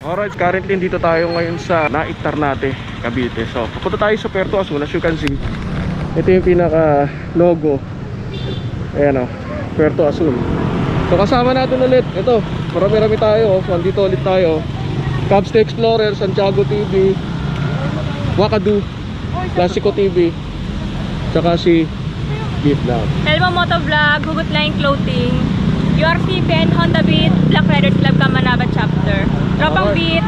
Alright, currently dito tayo ngayon sa Nait Ternate, Cavite. So, pupunta tayo sa Puerto Azul. As you can see, ito yung pinaka logo. Ayan o, Puerto Azul. So, kasama natin ulit. Ito, marami-rami tayo. So, andito ulit tayo. Cubs to Explorer, Santiago TV, Wakadu, Classico TV, tsaka si Beat Vlog, Elmo Motovlog, Hugot Line Clothing, URCP and Honda Beat, Black Riders Club Kamanaba Chapter, Tropang Beat.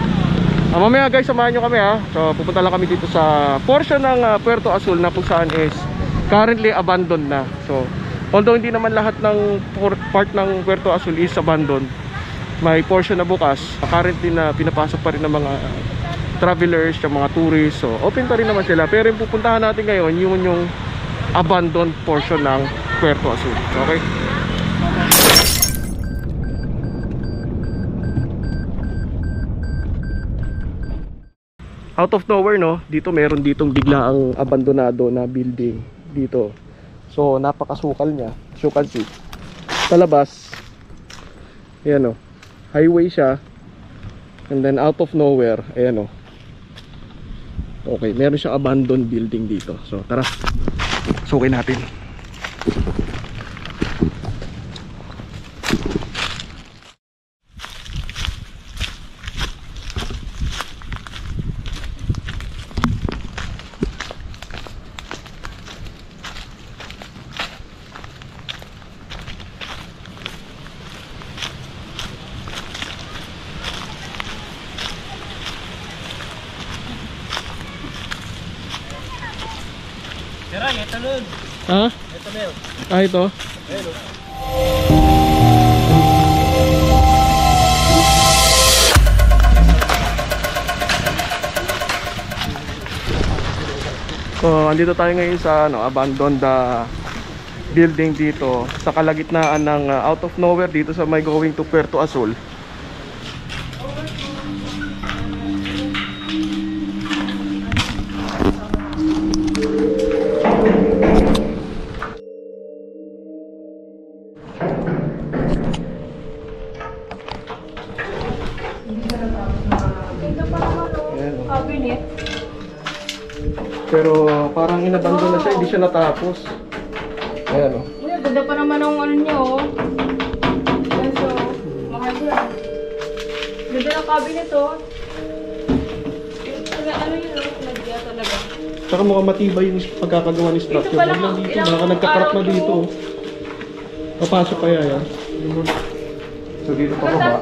Mamaya guys, samahan nyo kami ha. So pupunta lang kami dito sa portion ng Puerto Azul na kung saan is currently abandoned na. So although hindi naman lahat ng part ng Puerto Azul is abandoned, may portion na bukas. Currently na pinapasok pa rin ng mga travelers, yung mga tourists. So open pa rin naman sila. Pero yung pupuntahan natin ngayon, yung abandoned portion ng Puerto Azul. Okay? Out of nowhere, no? Dito meron ditong biglaang abandonado na building dito. So napakasukal niya. As you can see, sa labas, ayan o, highway siya. And then out of nowhere, ayan o. Okay, meron siyang abandoned building dito. So tara, sukin natin. Ha? Ah, ito? So, andito tayo ngayon sa abandoned building dito sa kalagitnaan ng out of nowhere dito sa may going to Puerto Azul. Pero parang inabandon na siya, hindi siya natapos. Ayan o. Ganda pa naman ang ano niya o. So, mahal yan. Ganda ng cabinet o. Ano yun o, nagya talaga. Saka mukhang matibay yung pagkakagawa ni structure. Huwag lang dito, baka nagkakarak na dito. Papasok kaya yan. So dito pa ba?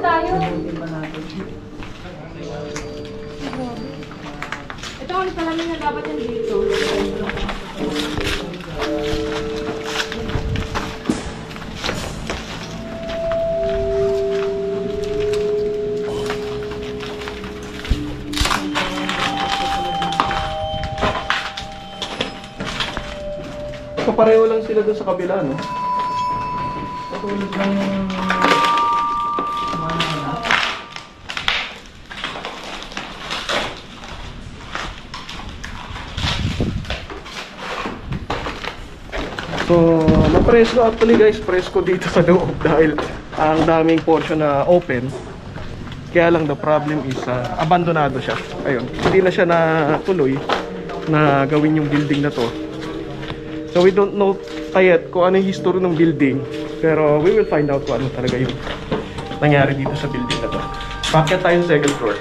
Ito ulit pa namin na dapat yan dito. So pareho lang sila doon sa kabila, no? Patulog lang yung So, mapresko actually guys, presko dito sa loob dahil ang daming portion na open. Kaya lang the problem is abandonado siya. Ayun, hindi na siya natuloy na gawin yung building na to. So we don't know yet kung ano yung history ng building, pero we will find out kung ano talaga yung nangyari dito sa building na to. Paakyat tayo sa second floor.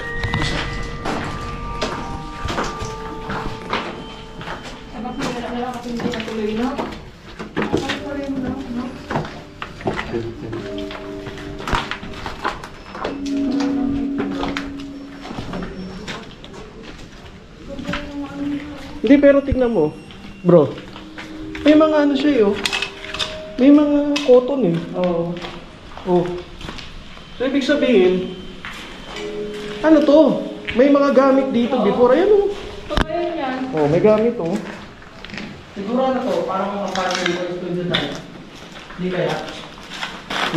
Hindi, pero tignan mo, bro. May mga ano siya eh, oh. May mga cotton eh. Oo. Oh. So, ibig sabihin, ano to? May mga gamit dito before. Ayan oh. Ayan yan. Oh, may gamit oh. siguro na to, parang yung studio tayo. Hindi kaya?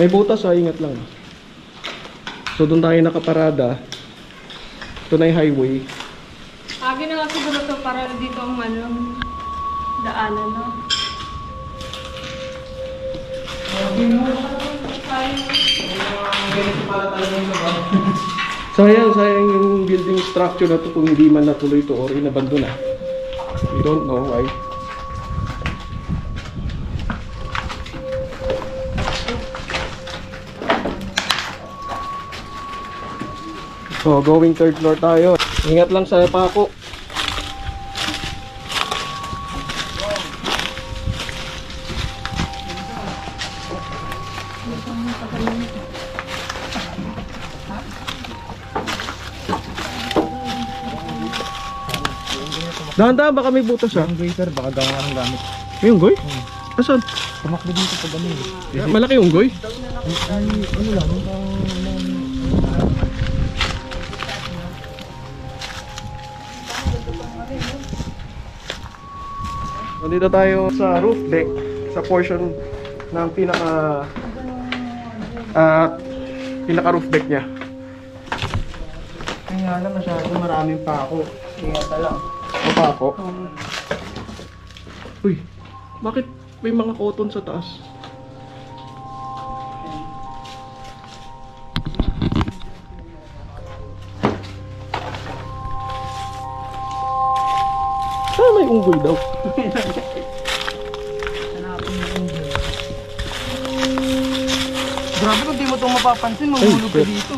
May butas ah, ingat lang. So, doon tayo nakaparada. Ito na yung highway. Akin na nga siguro to para dito ang daanan, no? Ganito pala talaga yung lugar. Sayang yung building structure na to kung hindi man natuloy to or inabandon na. We don't know why. So, going third floor tayo. Ingat lang sa pako. Dahan-dahan, baka may butas ha. Yung sir, baka gawa ng gamit. May unggoy? Asan? Tumakbo dito pa ganun. Malaki yung unggoy? Ay, ano lang, Nandito tayo sa roof deck, sa portion ng pinaka roof deck niya. kaya alam masyado maraming pako. Ingat na lang. Apa ako? Uy, bakit may mga cotton sa taas? May unggoy daw. Grabe kung di mo itong mapapansin, mahulog ka dito.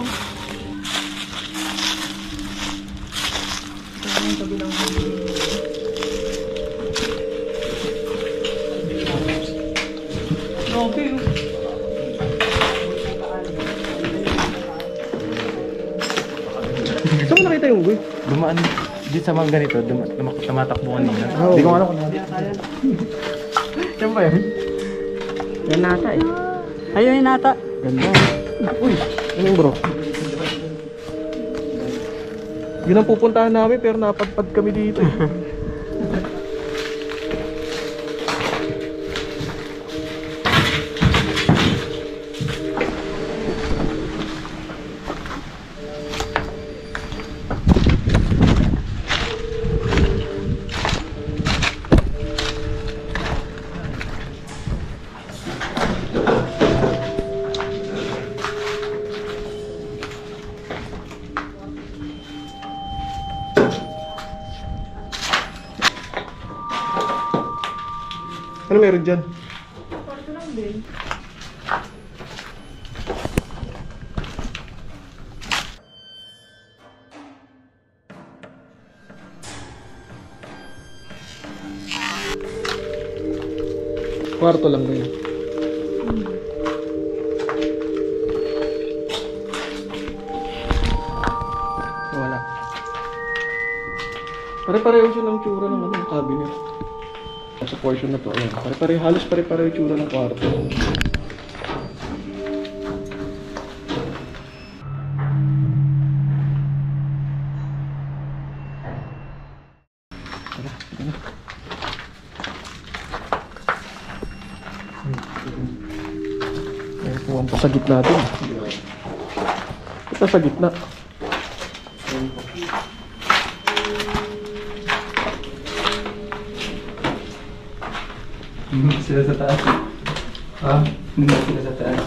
Okay. Saan mo nakita yung unggoy? Dumaan dito sa mga ganito, tumatakbo kanina. Oh. Hindi ko alam kung ano. Yan ba yun? Yan nata eh. Ayun yung nata. Ganda. Uy, ano yung bro? Yun ang pupuntahan namin pero napadpad kami dito eh. Ano meron dyan? Kwarto lang din. Kwarto lang ba yun? Wala. Pare-pareho siya ng tsura ng ano, cabinet. Sa portion na to, ayan. Halos pare-pareho yung tsura ng kwarto. Ayan po ang pasagit natin. Ito sa gitna. Hindi sila sa taas. Ha? Hindi sila sa taas.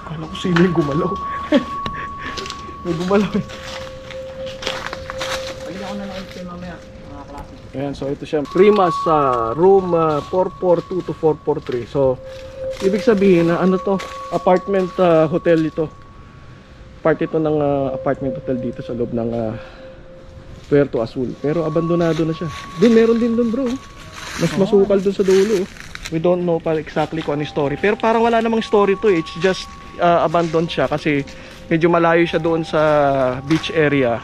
Kala ko sino yung gumalaw. May gumalaw eh. Pagin ako na lang ulit kayo mamaya, mga klase. Ayan, so ito siya. Primas sa room 442 to 443. So, ibig sabihin na ano to, apartment hotel ito. Part ito ng apartment hotel dito sa loob ng Puerto Azul. Pero abandonado na siya. Doon, meron din doon bro. Mas masukal doon sa dulo. We don't know pa exactly kung ano yung story. Pero parang wala namang story to eh. It's just abandoned siya kasi medyo malayo siya doon sa beach area.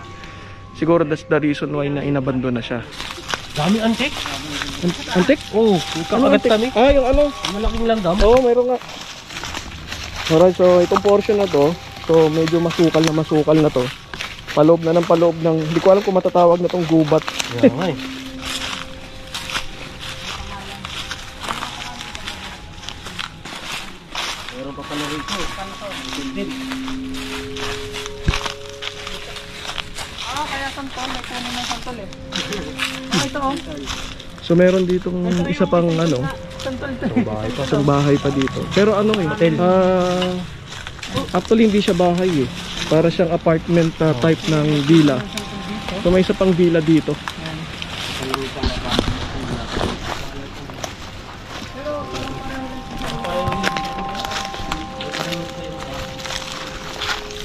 Siguro that's the reason why na inabandon na siya. Dami antique? Antik? Oo, Ano antik? Ah, yung ano? malaking langgam. Oo, mayroon nga. Alright, so itong portion na to, so medyo masukal na to. Paloob na ng paloob ng, hindi ko alam kung matatawag na tong gubat. Yan nga eh. Meron pa pala rito. Kaya sa santol. May puno ng santol eh. Ito oh. So meron ditong isa pang ano, Santol ito. isang bahay pa dito. Pero ano eh, actually hindi siya bahay eh. Para siyang apartment type ng villa. So may isa pang villa dito.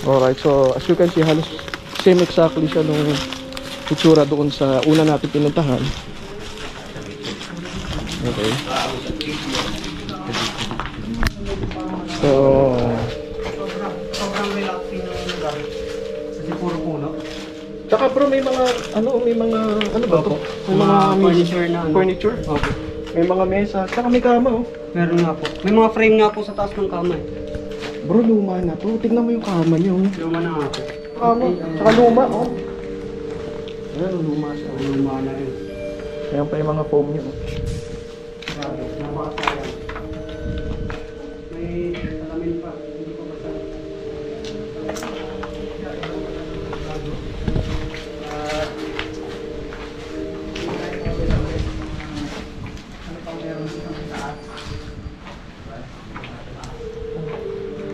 Alright, so as you can see, halos same exactly siya nung itsura doon sa una natin pinuntahan. Okay. So, Sobrang relaxing yung lugar. Kasi puro puno. tsaka bro, may mga ano ba to? May mga Furniture na ano. furniture. Okay. May mga mesa, tsaka may kama oh. Meron nga po. May mga frame nga po sa taas ng kama eh. Bro, luma na to. Tignan mo yung kama niyo. Luma na nga po. Kama, tsaka luma oh. Ayan, luma siya. Luma na rin. Ayan pa yung mga foam niyo. Grabe. Napakasaya. May salamin pa. Hindi ko basta.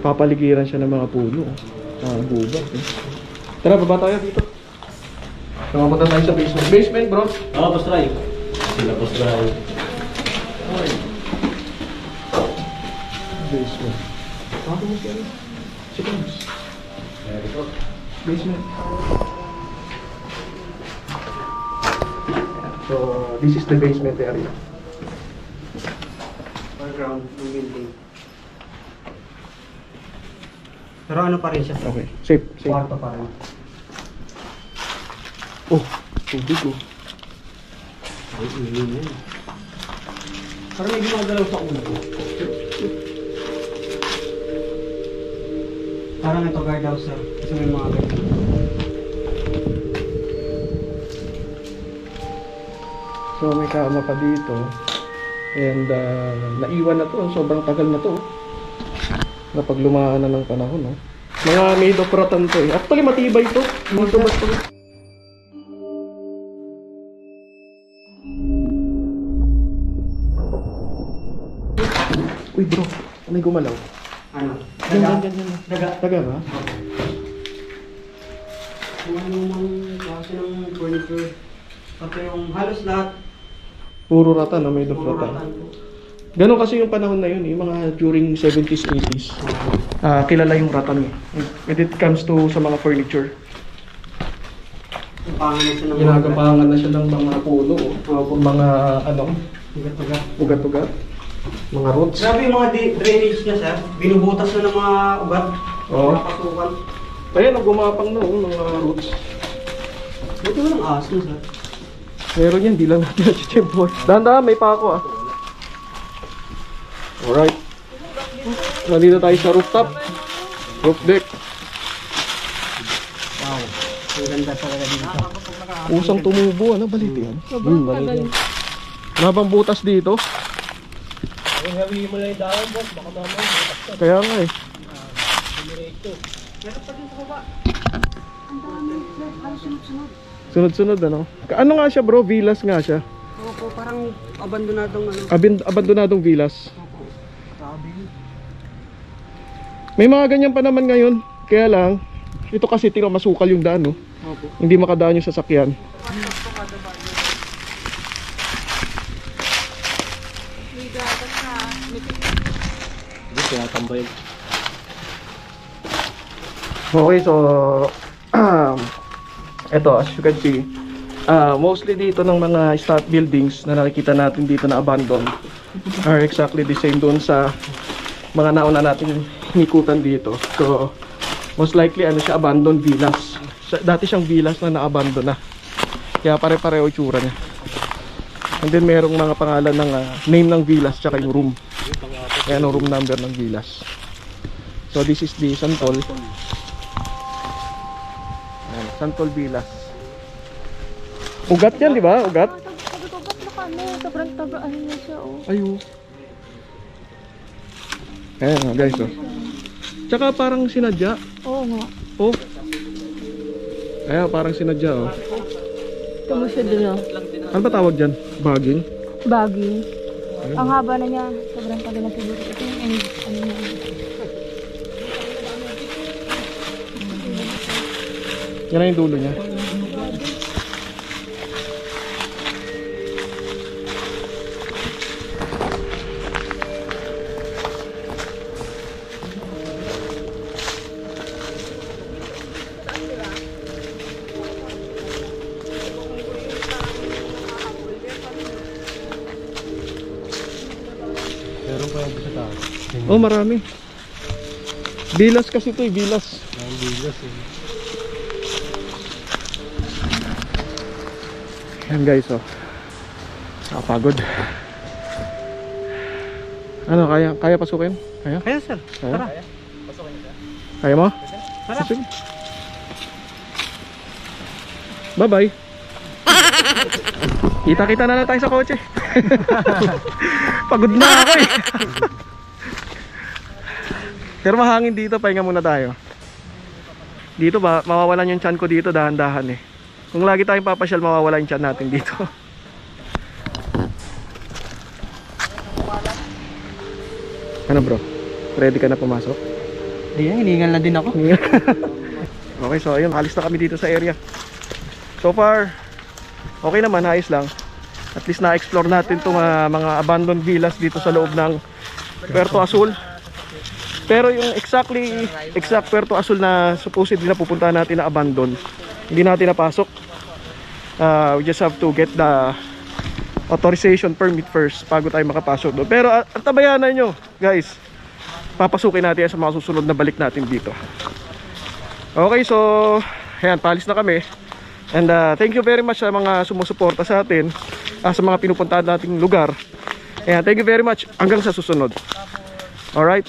Papaligiran siya ng mga puno. Gubat eh. Tara, baba tayo dito. Nakapunta tayo sa basement. Basement bro. Oo, boss Ray. Sila boss Ray. Basement. Ako mo siya. Sige. Basement. So, this is the basement area. Background ng building. Pero ano pa rin siya? Okay, safe, safe. Kwarto pa rin. Oh, tubig oh. Ay, ingin yan. Parang may gumagalaw sa ulo. Parang ito guardhouse sir. Kasi may mga ganyan. So, may kama pa dito. And, naiwan na to. Sobrang tagal na to. Napag lumaan na ng panahon, no? Mga made of rattan to eh. Actually, matibay to. Dito ba to? Uy bro, may gumalaw. Ano? Yan, yan. Daga. Taga ba? Kung anong klase ng furniture. Pati yung halos lahat. Puro rattan, no? Made of Puro rattan. rattan po. Ganon kasi yung panahon na yun, yung mga during 70s, 80s. Kilala yung rattan eh. When it comes to sa mga furniture. Pangan na siya ng Ginagapangan na siya ng mga puno, mga ano, ugat-ugat. ugat-ugat, mga roots. Grabe yung mga drainage niya sir. Binubutas na ng mga ugat. Oo. Mga pasukan. Ayan, gumapang na oh, mga roots. Buti walang aso sir. Meron yan, di lang natin na-check boy. Dahan-dahan, may pa ako ah. Alright. Nandito tayo sa rooftop. Roof deck. Wow. Ang ganda talaga dito. Usang tumubo, ano balit yan? Balit yan. Mabang butas dito. Hawi mo lang yung dahon, boss. Baka mamaya. Kaya nga eh. Sunod-sunod ano? Ano nga siya bro? Villas nga siya. Opo, parang abandonadong ano. Abandonadong villas. Opo. Grabe. May mga ganyan pa naman ngayon. Kaya lang, ito kasi tingnan masukal yung daan no? Opo. Hindi makadaan yung sasakyan. Hindi, tinatambay. Okay, so ito as you can see, mostly dito ng mga stat buildings na nakikita natin dito na abandoned are exactly the same doon sa mga nauna natin hinikutan dito. So most likely ano siya, abandoned villas. Dati siyang villas na na-abandon na. Kaya pare-pareho itsura niya. And then merong mga pangalan ng name ng villas tsaka yung room. Kaya ano room number ng villas. So this is the Santol. Ayan, Santol Villas. Ugat yan, di ba? Ugat? Tagot-ugat na kami. Sobrang taga, ano na siya, oh. Ayo. Ayan guys, oh. Tsaka parang sinadya. Oo nga. Oh. Ayan, parang sinadya, oh. Tamo siya dun, oh. Ano ba tawag dyan? Bagging? Baggy. Ang haba na niya. Sobrang tagal na siguro. Ito yung end. Ano niya. Yan na yung dulo niya. Meron pa yung sa taas. Oh, marami. Bilas kasi ito eh, bilas. Ang bigas eh. Yan guys, oh. Nakapagod. Ano, kaya pasukin? Kaya? Kaya sir, Kaya? tara. Kaya mo? Tara. Sige. Bye-bye. Kita-kita na lang tayo sa kotse. Pagod na ako eh. Pero mahangin dito, pahinga muna tayo. Dito ba, mawawalan yung tiyan ko dito dahan-dahan eh. Kung lagi tayong papasyal, mawawala yung tiyan natin dito. Ano bro? Ready ka na pumasok? Di yan, hiningal na din ako. Okay, so ayun, alis na kami dito sa area. So far, okay naman, ayos lang. At least na-explore natin itong mga abandoned villas dito sa loob ng Puerto Azul. Pero yung exact Puerto Azul na supposedly na pupuntahan natin na abandoned, hindi natin napasok. We just have to get the authorization permit first bago tayo makapasok doon. Pero tabayanan nyo guys, papasukin natin yan sa mga susunod na balik natin dito. Okay, so ayan, paalis na kami. And thank you very much sa mga sumusuporta sa atin, sa mga pinupuntahan nating lugar. Ayan, thank you very much. Hanggang sa susunod. Alright.